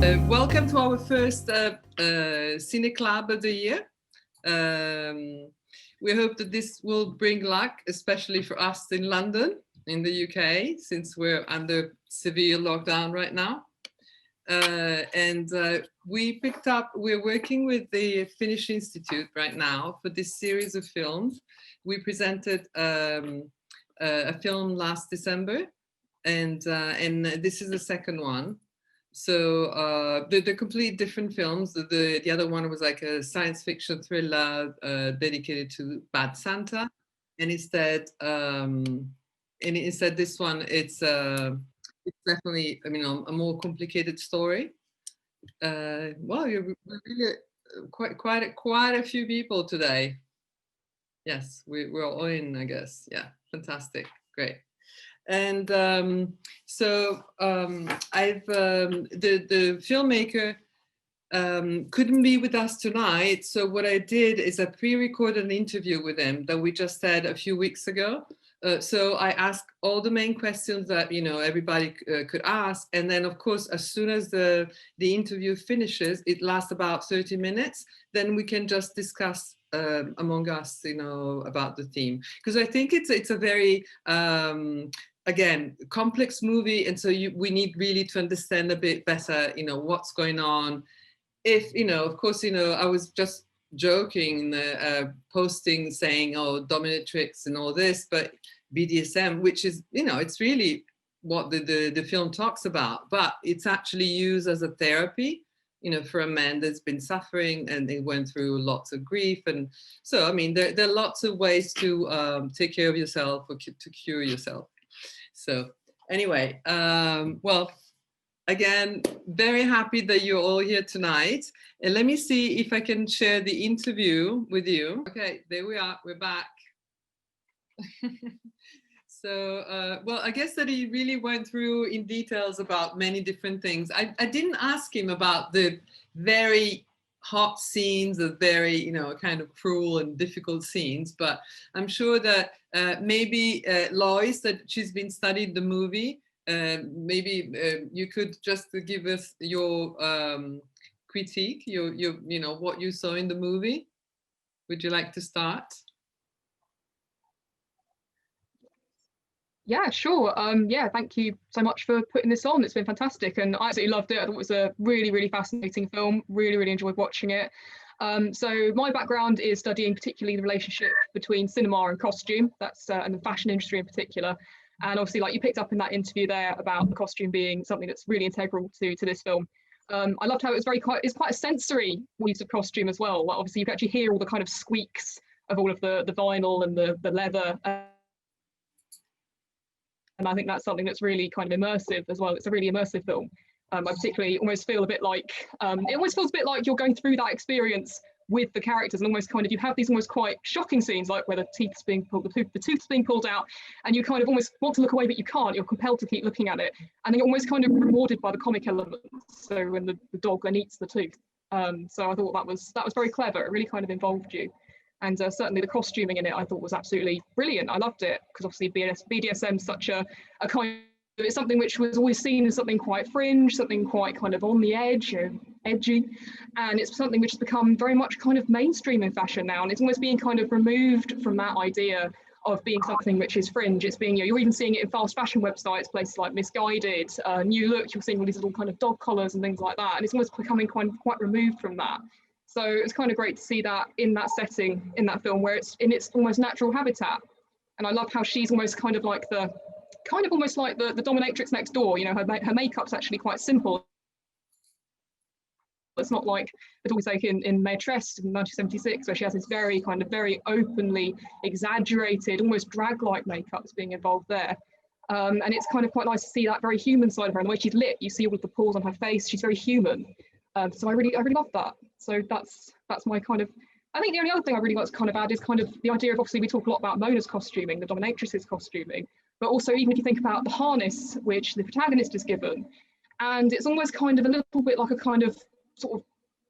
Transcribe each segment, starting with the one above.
Welcome to our first Cineclub of the year. We hope that this will bring luck, especially for us in London, in the UK, since we're under severe lockdown right now. We're working with the Finnish Institute right now for this series of films. We presented a film last December, and this is the second one. So they're completely different films. The other one was like a science fiction thriller dedicated to Bad Santa, and instead this one it's definitely, I mean, a more complicated story. Well, you're really quite a few people today. Yes, we're all in, I guess. Yeah, fantastic, great. And the filmmaker couldn't be with us tonight, so what I did is I pre-recorded an interview with him that we just had a few weeks ago. So I asked all the main questions that everybody could ask, and then of course as soon as the interview finishes, it lasts about 30 minutes, then we can just discuss among us about the theme, because I think it's a very again, complex movie, and so we need really to understand a bit better, what's going on. If, of course, I was just joking in the posting saying, oh, dominatrix and all this, but BDSM, which is, it's really what the film talks about, but it's actually used as a therapy, for a man that's been suffering and they went through lots of grief. And so, I mean, there are lots of ways to take care of yourself or to cure yourself. So anyway, well, again, very happy that you're all here tonight. And let me see if I can share the interview with you. Okay, there we are, we're back. So, well, I guess that he really went through in details about many different things. I didn't ask him about the very hot scenes, the very, kind of cruel and difficult scenes, but I'm sure that maybe Lois, that she's been studied the movie, maybe you could just give us your critique, your what you saw in the movie. Would you like to start? Yeah, sure. Yeah, thank you so much for putting this on. It's been fantastic, and I absolutely loved it. I thought it was a really, really fascinating film. Really, really enjoyed watching it. So my background is studying particularly the relationship between cinema and costume. That's and the fashion industry in particular. And obviously, like you picked up in that interview there about the costume being something that's really integral to this film. I loved how it was it's quite a sensory use of costume as well. Like obviously, you can actually hear all the kind of squeaks of all of the vinyl and the leather. And I think that's something that's really kind of immersive as well. It's a really immersive film. I particularly almost feel a bit like, it almost feels a bit like you're going through that experience with the characters, and almost kind of, you have these almost quite shocking scenes, like where the teeth's being pulled, the tooth's being pulled out, and you kind of almost want to look away, but you can't. You're compelled to keep looking at it. And then you're almost kind of rewarded by the comic elements. So when the dog then eats the tooth. So I thought that was very clever. It really kind of involved you. And certainly the costuming in it, I thought was absolutely brilliant. I loved it, because obviously BDSM is such a kind of, it's something which was always seen as something quite fringe, something quite kind of on the edge, edgy. And it's something which has become very much kind of mainstream in fashion now. And it's almost being kind of removed from that idea of being something which is fringe. It's being, you're even seeing it in fast fashion websites, places like Misguided, New Look, you're seeing all these little kind of dog collars and things like that. And it's almost becoming quite removed from that. So it's kind of great to see that in that setting, in that film, where it's in its almost natural habitat. And I love how she's almost kind of like the dominatrix next door. Her makeup's actually quite simple. It's not like the always like in Maîtresse in 1976, where she has this very openly exaggerated, almost drag-like makeups being involved there. And it's kind of quite nice to see that very human side of her, and the way she's lit, you see all of the pores on her face. She's very human. So I really love that. So that's my kind of, I think the only other thing I really like to kind of add is kind of the idea of, obviously we talk a lot about Mona's costuming, the dominatrix's costuming, but also even if you think about the harness which the protagonist is given, and it's almost kind of a little bit like a kind of sort of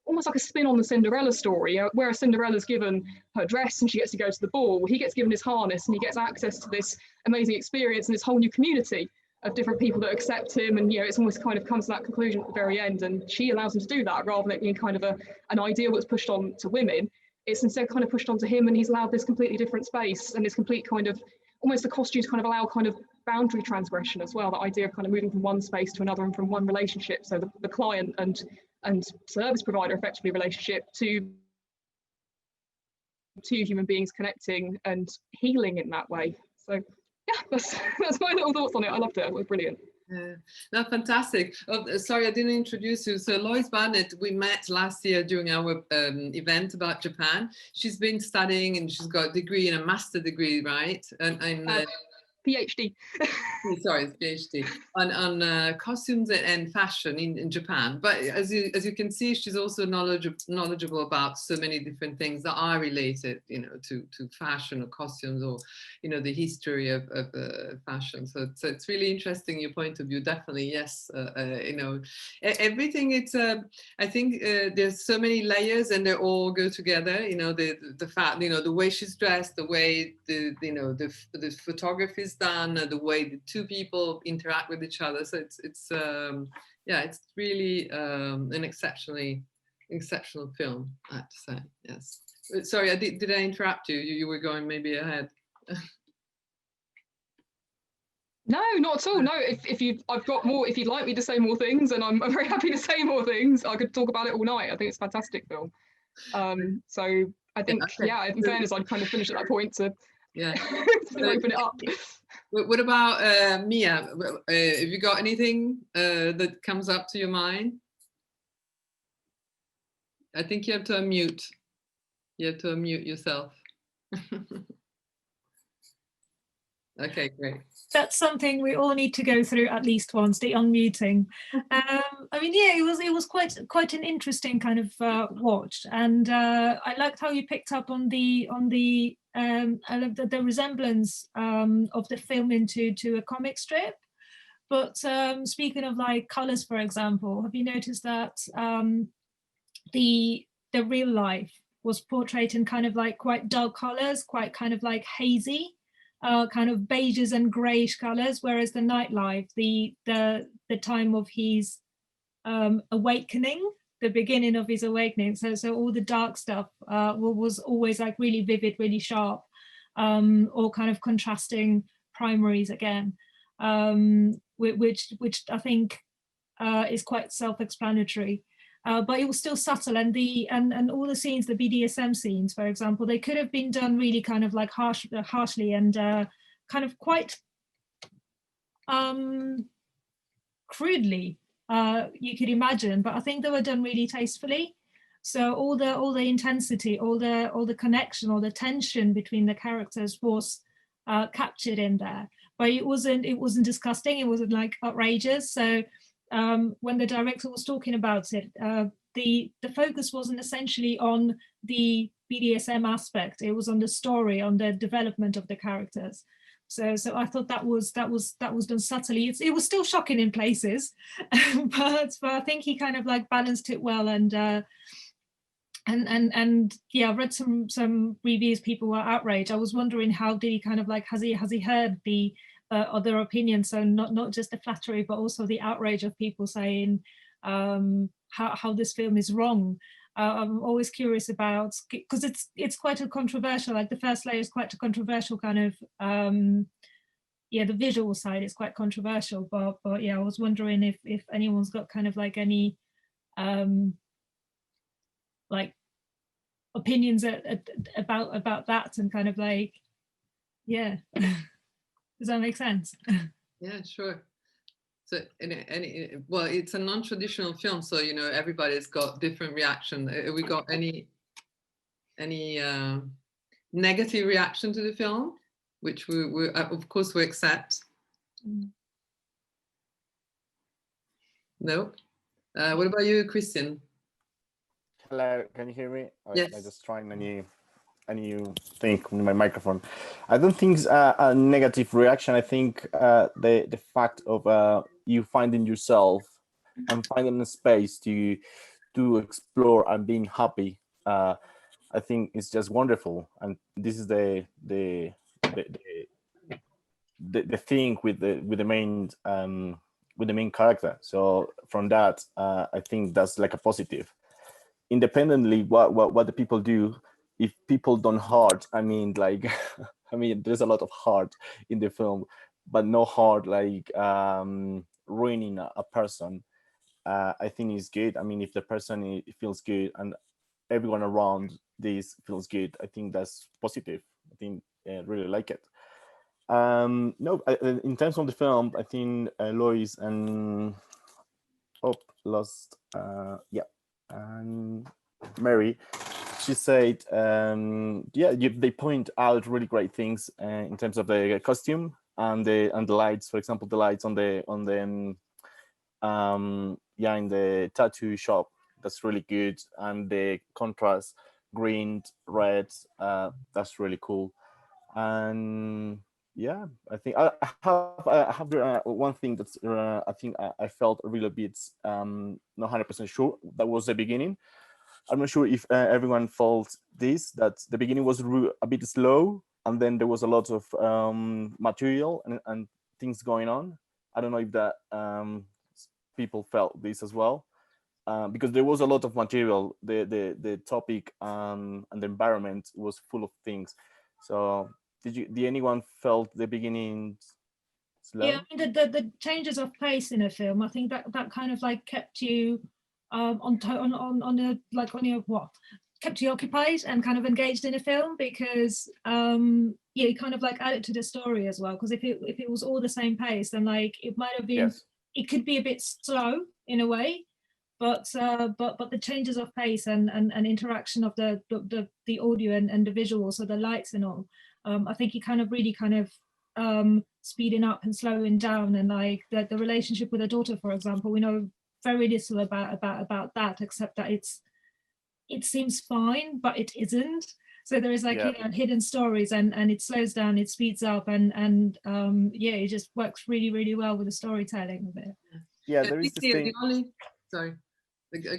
almost like a spin on the Cinderella story, where Cinderella's given her dress and she gets to go to the ball. He gets given his harness and he gets access to this amazing experience and this whole new community. different people that accept him, and it's almost kind of comes to that conclusion at the very end, and she allows him to do that rather than it being kind of an ideal that's pushed on to women. It's instead kind of pushed onto him, and he's allowed this completely different space and this complete kind of almost the costumes kind of allow kind of boundary transgression as well. The idea of kind of moving from one space to another and from one relationship, so the client and service provider effectively relationship to two human beings connecting and healing in that way. So yeah, that's my little thoughts on it. I loved it. It was brilliant. No, fantastic. Oh, sorry, I didn't introduce you. So Lois Barnett, we met last year during our event about Japan. She's been studying and she's got a degree and a master degree, right? And PhD. Sorry, it's PhD on costumes and fashion in Japan. But as you can see, she's also knowledgeable about so many different things that are related, to fashion or costumes or, the history of fashion. So it's really interesting, your point of view. Definitely, yes. Everything. It's I think there's so many layers and they all go together. The fact, the way she's dressed, the way the photography is done, the way the two people interact with each other. So it's really an exceptional film, I have to say. Yes. Sorry, did I interrupt you? You were going maybe ahead. No, not at all. No, I've got more. If you'd like me to say more things, and I'm very happy to say more things. I could talk about it all night. I think it's a fantastic film. So I think, in fairness, I'd kind of finish at that point to open it up. What about Mia? Have you got anything that comes up to your mind? I think you have to unmute. You have to unmute yourself. Okay, great. That's something we all need to go through at least once, the unmuting. It was quite an interesting kind of watch, and I liked how you picked up on the resemblance of the film to a comic strip. But speaking of like colors, for example, have you noticed that the real life was portrayed in kind of like quite dark colors, quite kind of like hazy? Kind of beiges and greyish colors, whereas the nightlife, the time of his awakening, the beginning of his awakening, so all the dark stuff was always like really vivid, really sharp, or kind of contrasting primaries again, which I think is quite self-explanatory. But it was still subtle, and all the scenes, the BDSM scenes, for example, they could have been done really kind of like harshly and kind of quite crudely, you could imagine. But I think they were done really tastefully. So all the intensity, all the connection, all the tension between the characters was captured in there. But it wasn't disgusting. It wasn't like outrageous. So. When the director was talking about it, the focus wasn't essentially on the BDSM aspect. It was on the story, on the development of the characters. So I thought that was done subtly. It was still shocking in places, but I think he kind of like balanced it well. And yeah, I've read some reviews. People were outraged. I was wondering how did he kind of like has he heard the other opinions, so not just the flattery but also the outrage of people saying how this film is wrong. I'm always curious about, because it's quite a controversial, like the first layer is quite a controversial kind of the visual side is quite controversial, but yeah, I was wondering if anyone's got kind of like any like opinions about that, and kind of like does that make sense? Yeah, sure. So, well, it's a non-traditional film, so everybody's got different reaction. Have we got any negative reaction to the film, which we of course we accept? No. What about you, Christian? Hello, can you hear me? Yes. I'm just trying a new thing with my microphone. I don't think it's a negative reaction. I think the fact of you finding yourself and finding a space to explore and being happy, I think it's just wonderful. And this is the the thing with the main character. So from that, I think that's like a positive. Independently, what the people do, if people don't hurt, I mean, like, I mean, there's a lot of heart in the film, but no heart like ruining a person. I think is good. I mean, if the person feels good and everyone around this feels good, I think that's positive. I think really like it. No, in terms of the film, I think Lois and yeah, and Mary, she said, yeah, they point out really great things in terms of the costume and the lights. For example, the lights on the yeah, in the tattoo shop, that's really good, and the contrast, green, red, that's really cool. And yeah, I think I have one thing that's I think I felt a little bit not 100% sure. That was the beginning. I'm not sure if everyone felt this, that the beginning was a bit slow, and then there was a lot of material and things going on. I don't know if that people felt this as well, because there was a lot of material. The topic and the environment was full of things. So did anyone felt the beginning slow? Yeah, I mean, the changes of pace in a film, I think that kind of like kept you kept you occupied and kind of engaged in a film, because yeah, you kind of like added to the story as well. Because if it was all the same pace, then like it might have been, Yes. It could be a bit slow in a way, but the changes of pace and interaction of the audio and the visuals, so the lights and all, I think it kind of really kind of speeding up and slowing down, and like the relationship with her daughter, for example, we know very little about that, except that it seems fine, but it isn't. So there is like, Yeah. you know, hidden stories, and it slows down, it speeds up, and yeah, it just works really well with the storytelling of it. Yeah, there is this thing. Sorry,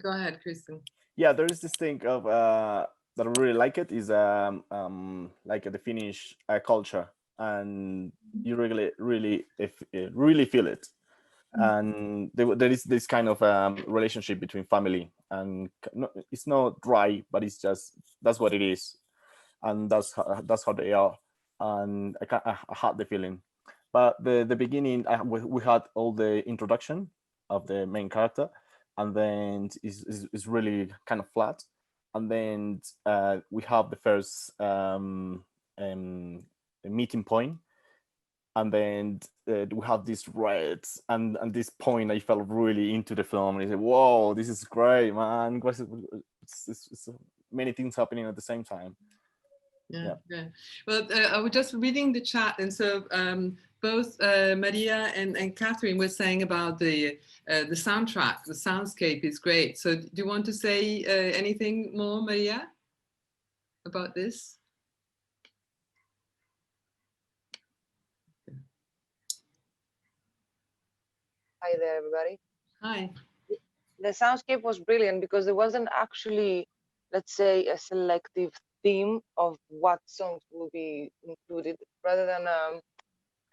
go ahead, Kristen. Yeah, there is this thing of that I really like it is like the Finnish culture, and you really feel it. And there is this kind of relationship between family, and it's not dry, but it's just, that's what it is, and that's how they are. And I had the feeling, but the beginning, we had all the introduction of the main character, and then is really kind of flat, and then we have the first meeting point, and then we have this red, and this point I felt really into the film, and I said, whoa, this is great, man. It's many things happening at the same time. Yeah. Well, I was just reading the chat, and so both Maria and Catherine were saying about the soundtrack. The soundscape is great. So do you want to say anything more, Maria, about this? Hi there, everybody. Hi. The soundscape was brilliant because there wasn't actually, let's say, a selective theme of what songs will be included, rather than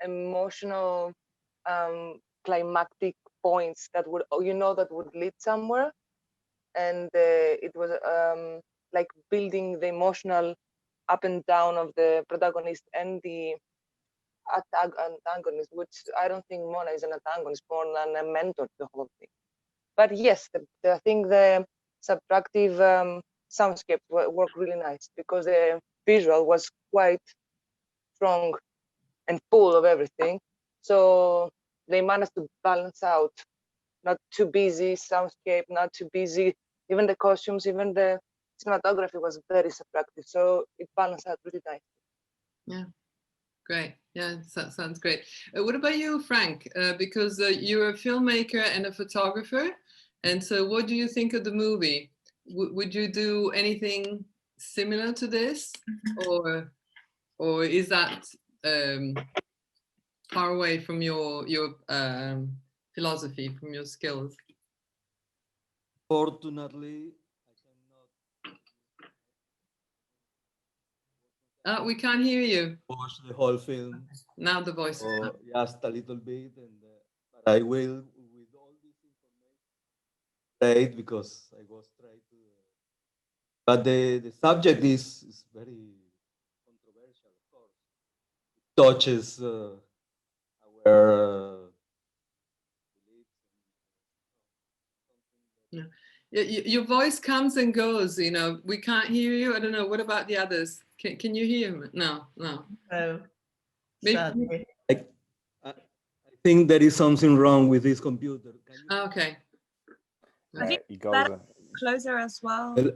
emotional climactic points that would, that would lead somewhere. And it was like building the emotional up and down of the protagonist and the antagonist, which I don't think Mona is an antagonist, more than a mentor to the whole thing. But yes, I think the subtractive soundscape worked really nice, because the visual was quite strong and full of everything. So they managed to balance out, not too busy soundscape, not too busy, even the costumes, even the cinematography was very subtractive. So it balanced out really nice. Yeah. Great. Yeah, that sounds great. What about you, Frank? Because you're a filmmaker and a photographer. And so what do you think of the movie? Would you do anything similar to this? Or is that far away from your philosophy, from your skills? Fortunately, I cannot We can't hear you. Watch the whole film, Now the voice. or just a little bit, and but I will with all this information. Great, because I was trying to. But the subject is very controversial, of course. It touches our beliefs and something that Your voice comes and goes, you know, we can't hear you. I don't know. What about the others? Can you hear him? No. No, Maybe- sadly. I think there is something wrong with this computer. Can you? Okay. I think It goes, that- Closer as well. Well,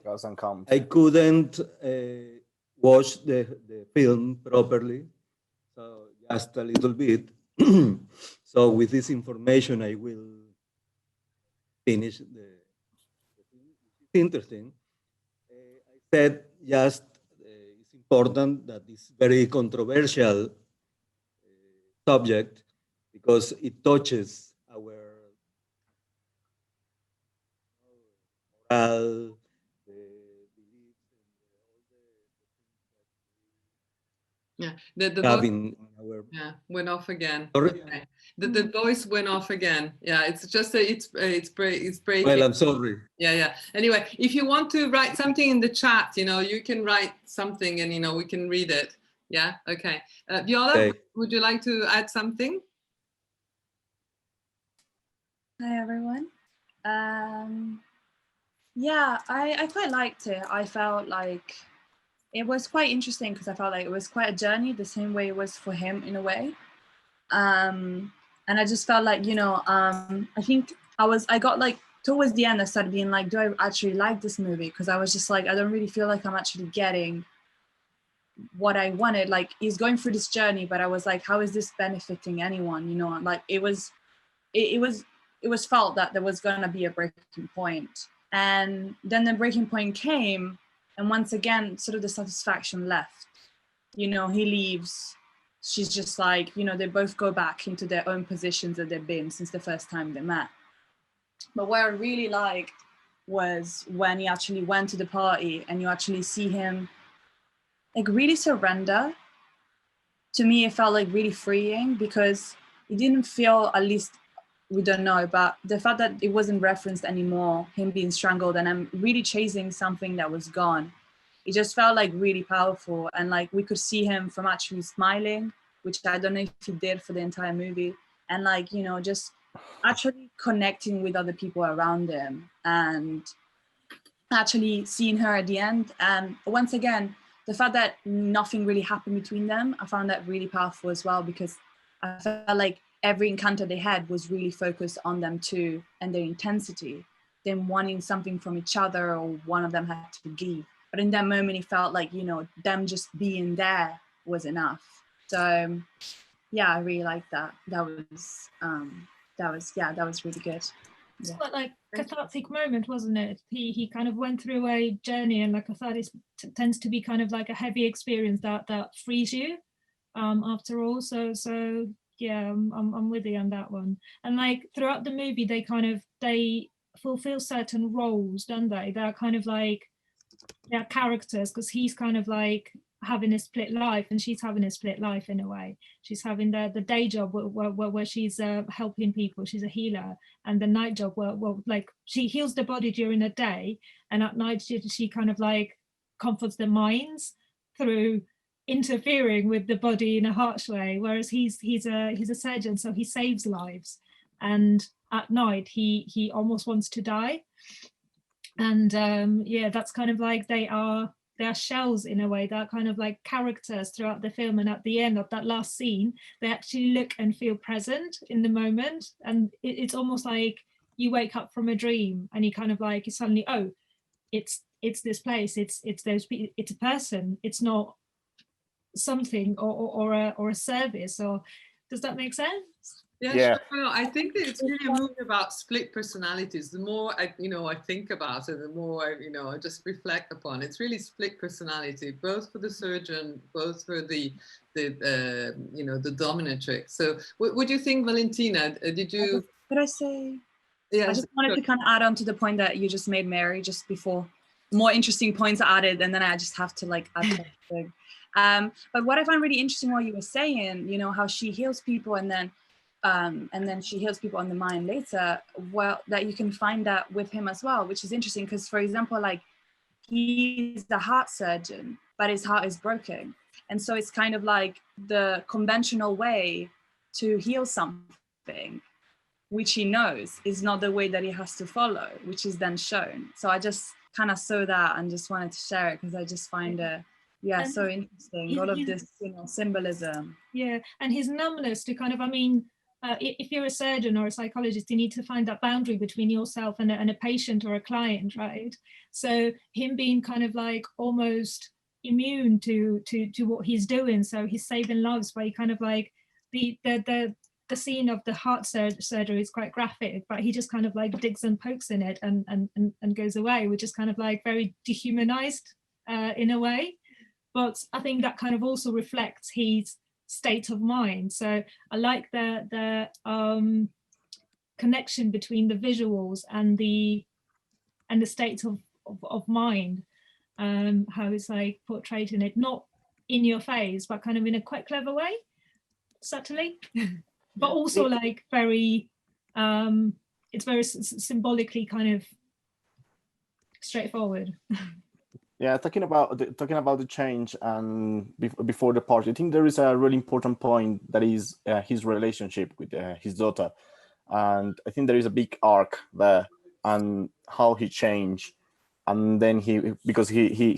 goes and comes. I couldn't watch the film properly, so just a little bit. So with this information, I will finish the film. It's interesting. I said just it's important that it's very controversial subject because it touches our moral, the beliefs, and all Yeah. The the have voice, in our. yeah, went off again. Sorry? Okay. The voice went off again. Yeah, it's just that it's breaking. Well, I'm sorry. Yeah. Anyway, if you want to write something in the chat, you know, you can write something and, you know, we can read it. Yeah. Okay. Viola, Okay. would you like to add something? Hi everyone. Yeah, I quite liked it. I felt like it was quite interesting because I felt like it was quite a journey, the same way it was for him in a way. And I just felt like, you know, I think I got like towards the end, I started being like, do I actually like this movie? Because I was just like, I don't really feel like I'm actually getting what I wanted. Like he's going through this journey, but I was like, how is this benefiting anyone? You know, like it was felt that there was going to be a breaking point. And then the breaking point came, and once again, sort of the satisfaction left. You know, he leaves. She's just like, you know, they both go back into their own positions that they've been since the first time they met. But what I really liked was when he actually went to the party and you actually see him like really surrender. To me, it felt like really freeing because it didn't feel, at least we don't know, but the fact that it wasn't referenced anymore, him being strangled and I'm really chasing something that was gone. It just felt like really powerful. And like we could see him from actually smiling, which I don't know if he did for the entire movie. And like, you know, just actually connecting with other people around him and actually seeing her at the end. And once again, the fact that nothing really happened between them, I found that really powerful as well, because I felt like every encounter they had was really focused on them too and their intensity, them wanting something from each other or one of them had to give. But in that moment, it felt like, you know, them just being there was enough. So yeah, I really liked that. That was really good. It's Yeah. quite like cathartic moment, wasn't it? He kind of went through a journey, and like catharsis tends to be kind of like a heavy experience that frees you after all. So yeah, I'm with you on that one. And like throughout the movie, they fulfill certain roles, don't they? They're kind of like they're characters, because he's kind of like having a split life and she's having a split life in a way. She's having the day job where she's helping people, she's a healer, and the night job where like she heals the body during the day, and at night she kind of like comforts the minds through interfering with the body in a harsh way, whereas he's a surgeon, so he saves lives, and at night he almost wants to die. And yeah, that's kind of like they are shells in a way. They're kind of like characters throughout the film, and at the end of that last scene they actually look and feel present in the moment, and it's almost like you wake up from a dream and you kind of like suddenly, oh, it's this place, it's those people, it's a person, it's not something or a service. Or does that make sense? Yeah. Sure. No, I think that it's really a movie about split personalities. The more I think about it, the more I just reflect upon it. It's really split personality, both for the surgeon, both for the dominatrix. So what do you think, Valentina? Did you? Could I say? Yeah. I just wanted to kind of add on to the point that you just made, Mary, just before. more interesting points are added, and then I just have to like add something. But what I find really interesting while you were saying, you know, how she heals people and then she heals people on the mind later, well, that you can find that with him as well, which is interesting because, for example, like he's a heart surgeon, but his heart is broken. And so it's kind of like the conventional way to heal something, which he knows is not the way that he has to follow, which is then shown. So I just kind of saw that and just wanted to share it because I just find it, yeah, And so interesting. All of this, you know, symbolism. Yeah, and his numbness to kind of, I mean, if you're a surgeon or a psychologist, you need to find that boundary between yourself and a patient or a client, right? So him being kind of like almost immune to what he's doing, so he's saving lives by kind of like the scene of the heart surgery is quite graphic, but he just kind of like digs and pokes in it and goes away, which is kind of like very dehumanized in a way. But I think that kind of also reflects his state of mind. So I like the connection between the visuals and the state of mind, how it's like portrayed in it, not in your face, but kind of in a quite clever way, subtly, but also like very, it's very symbolically kind of straightforward. Yeah, talking about the change and before the party, I think there is a really important point that is his relationship with his daughter, and I think there is a big arc there and how he changed, and then he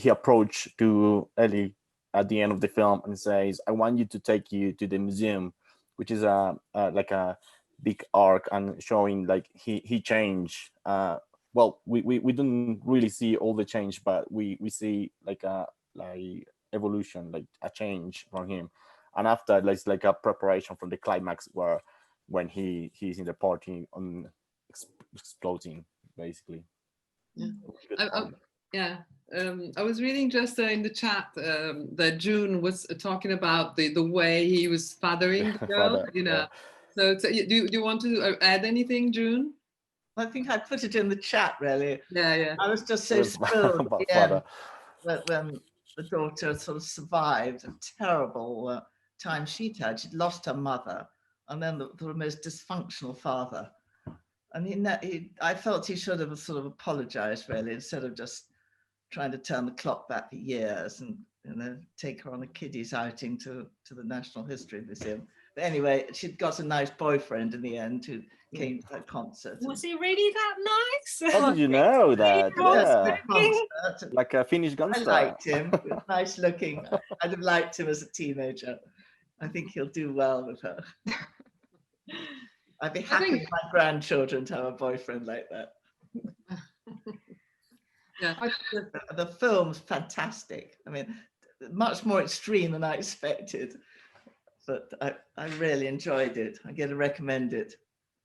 approached to Ellie at the end of the film and says, "I want you to take you to the museum," which is like a big arc and showing like he changed. Well, we don't really see all the change, but we see like a evolution, like a change from him. And after, it's like a preparation for the climax when he's in the party on exploding, basically. Yeah. I was reading just in the chat that June was talking about the way he was fathering the girl, you know. Yeah. So do you want to add anything, June? I think I put it in the chat, really. Yeah. I was just so thrilled at the end that when the daughter sort of survived a terrible time she'd had. She'd lost her mother and then the most dysfunctional father. And I felt he should have sort of apologized, really, instead of just trying to turn the clock back for years and take her on a kiddies outing to the National History Museum. But anyway, she'd got a nice boyfriend in the end who came to that concert. Was he really that nice? How did you know that? Yeah. Like a Finnish gunster. I liked him. He was nice looking. I'd have liked him as a teenager. I think he'll do well with her. I'd be happy with my grandchildren to have a boyfriend like that. Yeah. The film's fantastic. I mean, much more extreme than I expected, but I really enjoyed it. I get to recommend it.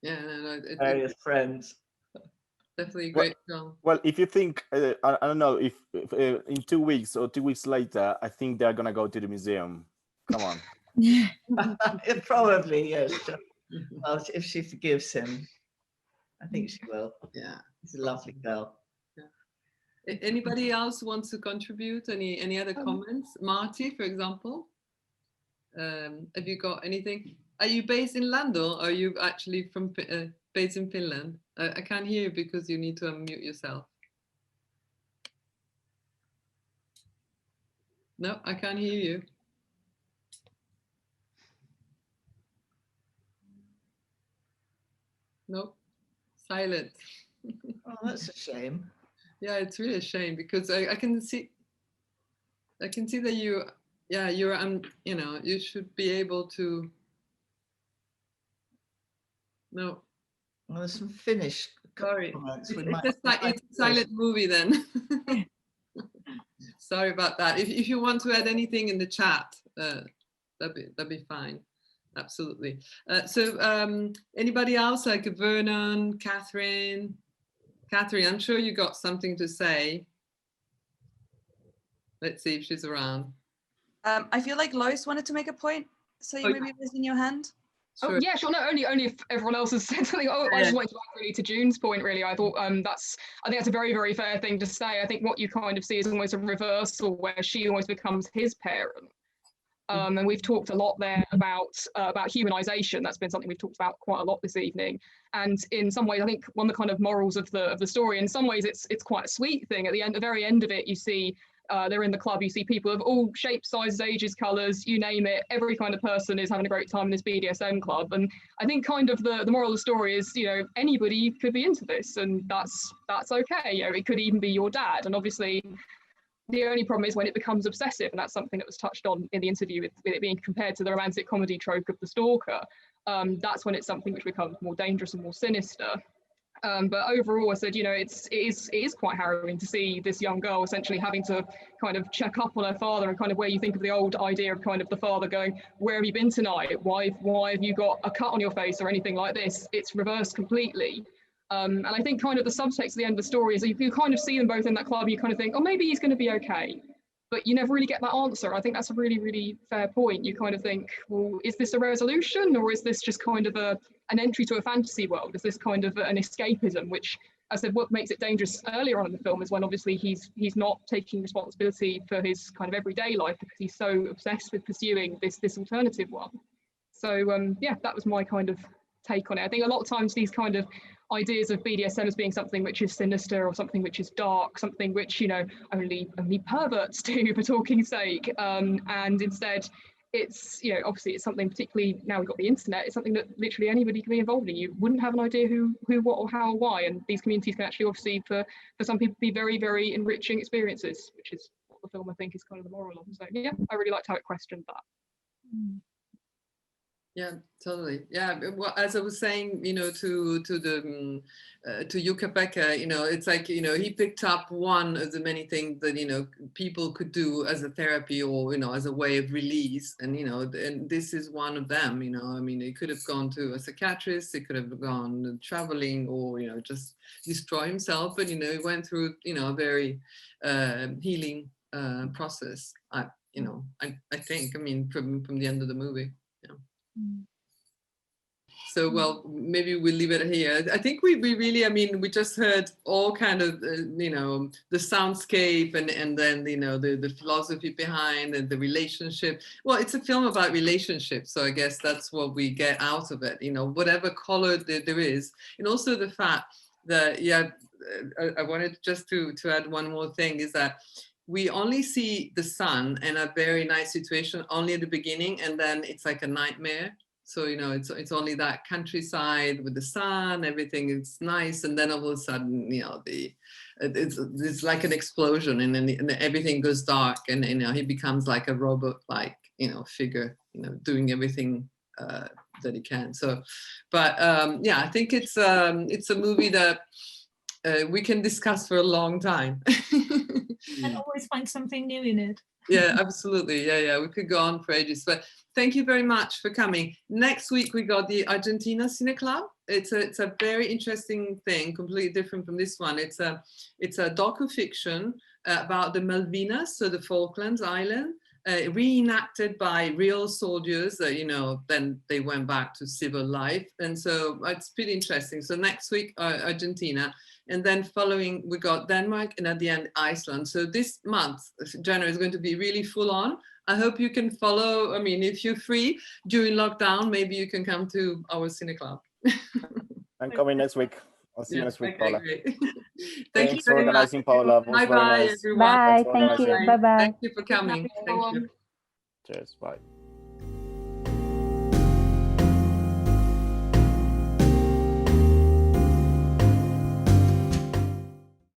Yeah, no, various friends. Definitely a great film. Well, if you think, I don't know, if in 2 weeks or 2 weeks later, I think they're gonna go to the museum. Come on. Yeah. Probably, yes. Well, if she forgives him, I think she will. Yeah, she's a lovely girl. Yeah. Anybody else wants to contribute? Any other comments? Marty, for example, have you got anything? Are you based in London or are you actually from based in Finland? I can't hear you because you need to unmute yourself. No, I can't hear you. Nope, silent. Oh, that's a shame. Yeah, it's really a shame because I can see that you, yeah, you're you know, you should be able to. No. Well, there's some Finnish. Sorry, it's a silent movie then. Sorry about that. If you want to add anything in the chat, that'd be fine. Absolutely. So anybody else, like Vernon, Catherine, I'm sure you got something to say. Let's see if she's around. I feel like Lois wanted to make a point. So you maybe raising your hand. Oh yeah, sure. No, only if everyone else has said something. Oh, I just wanted to add really to June's point. Really, I thought I think that's a very, very fair thing to say. I think what you kind of see is almost a reversal where she almost becomes his parent. And we've talked a lot there about humanization. That's been something we've talked about quite a lot this evening. And in some ways, I think one of the kind of morals of the story, in some ways, it's quite a sweet thing. At the very end of it, you see. They're in the club, you see people of all shapes, sizes, ages, colours, you name it. Every kind of person is having a great time in this BDSM club. And I think kind of the moral of the story is, you know, anybody could be into this, and that's okay. You know, it could even be your dad. And obviously, the only problem is when it becomes obsessive, and that's something that was touched on in the interview with it being compared to the romantic comedy trope of the stalker. That's when it's something which becomes more dangerous and more sinister. But overall, I said, you know, it is quite harrowing to see this young girl essentially having to kind of check up on her father, and kind of where you think of the old idea of kind of the father going, where have you been tonight? Why have you got a cut on your face or anything like this? It's reversed completely. And I think kind of the subtext at the end of the story is you kind of see them both in that club, you kind of think, oh, maybe he's going to be okay. But you never really get that answer. I think that's a really, really fair point. You kind of think, well, is this a resolution, or is this just kind of an entry to a fantasy world? Is this kind of an escapism, which, as I said, what makes it dangerous earlier on in the film is when obviously he's not taking responsibility for his kind of everyday life because he's so obsessed with pursuing this alternative one. So yeah, that was my kind of take on it. I think a lot of times these kind of ideas of BDSM as being something which is sinister or something which is dark, something which, you know, only perverts do for talking's sake, and instead it's, you know, obviously it's something, particularly now we've got the internet, it's something that literally anybody can be involved in. You wouldn't have an idea who, what, or how, or why, and these communities can actually obviously for some people be very, very enriching experiences, which is what the film I think is kind of the moral of. So yeah, I really liked how it questioned that. Yeah, totally. Yeah, well, as I was saying, you know, to Jukka-Pekka, you know, it's like, you know, he picked up one of the many things that, you know, people could do as a therapy or, you know, as a way of release. And, you know, and this is one of them, you know, I mean, he could have gone to a psychiatrist, he could have gone traveling, or, you know, just destroy himself. But, you know, he went through, you know, a very healing process, I think, I mean, from the end of the movie. So, well, maybe we'll leave it here. I think we really, I mean, we just heard all kind of, you know, the soundscape and then, you know, the philosophy behind and the relationship. Well, it's a film about relationships. So I guess that's what we get out of it, you know, whatever color there is. And also the fact that, yeah, I wanted just to add one more thing is that we only see the sun and a very nice situation only at the beginning, and then it's like a nightmare. So, you know, it's only that countryside with the sun, everything is nice, and then all of a sudden, you know, it's like an explosion, and then everything goes dark, and, you know, he becomes like a robot-like, you know, figure, you know, doing everything that he can. So, but yeah, I think it's a movie that we can discuss for a long time. And always find something new in it. Yeah, absolutely. Yeah, we could go on for ages. But thank you very much for coming. Next week we got the Argentina CineClub. It's a very interesting thing, completely different from this one. It's a docu-fiction about the Malvinas, so the Falklands Island, reenacted by real soldiers. You know, then they went back to civil life, and so it's pretty interesting. So next week Argentina. And then following, we got Denmark, and at the end, Iceland. So this month, January, is going to be really full on. I hope you can follow. I mean, if you're free during lockdown, maybe you can come to our CineClub. I'm coming next week. I'll see you next week, Paula. Thanks for organizing, Paula. Bye-bye, everyone. Bye. Thank you. Bye-bye. Thank you for coming. Thank you. Cheers. Bye.